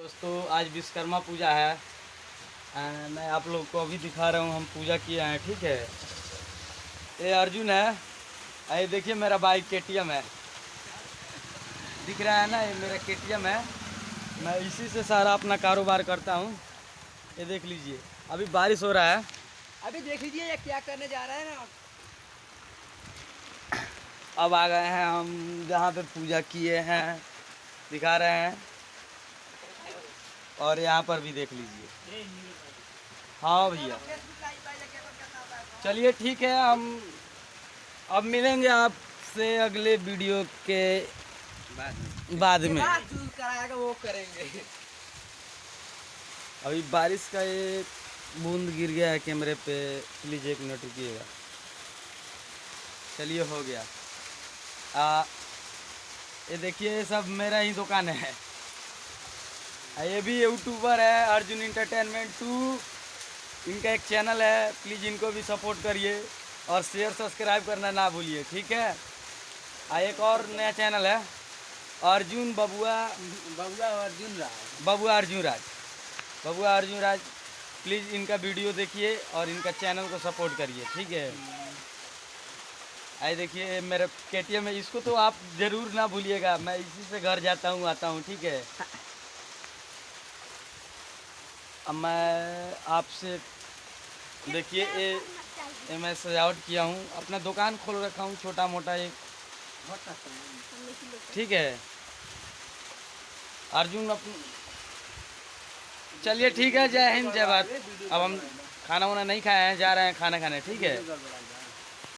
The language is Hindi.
दोस्तों आज विश्वकर्मा पूजा है। मैं आप लोग को अभी दिखा रहा हूँ, हम पूजा किए हैं। ठीक है, ये अर्जुन है। ये देखिए मेरा बाइक KTM है, दिख रहा है ना, ये मेरा KTM है। मैं इसी से सारा अपना कारोबार करता हूँ। ये देख लीजिए, अभी बारिश हो रहा है। अभी देख लीजिए ये क्या करने जा रहा है ना। अब आ गए हैं हम जहाँ पे पूजा किए हैं, दिखा रहे हैं। और यहाँ पर भी देख लीजिए। हाँ भैया, चलिए ठीक है, हम अब मिलेंगे आपसे अगले वीडियो के बाद में। चूज कराएगा वो करेंगे। अभी बारिश का एक बूंद गिर गया है कैमरे पे, प्लीज़ 1 मिनट रुकिएगा। चलिए हो गया। ये देखिए, ये सब मेरा ही दुकान है। ये भी यूट्यूबर है, अर्जुन एंटरटेनमेंट 2, इनका एक चैनल है, प्लीज़ इनको भी सपोर्ट करिए और शेयर सब्सक्राइब करना ना भूलिए। ठीक है। एक और नया चैनल है, अर्जुन बबुआ अर्जुन राज। बबुआ अर्जुन राज, प्लीज़ इनका वीडियो देखिए और इनका चैनल को सपोर्ट करिए। ठीक है। आइए देखिए मेरा KTM है, इसको तो आप ज़रूर ना भूलिएगा, मैं इसी से घर जाता हूँ आता हूँ। ठीक है। अब मैं आपसे देखिए, ये मैं सजावट किया हूँ, अपना दुकान खोल रखा हूँ छोटा मोटा एक। ठीक है अर्जुन चलिए ठीक है, जय हिंद जय भारत। अब हम खाना वाना नहीं खाए हैं, जा रहे हैं खाना खाने। ठीक है।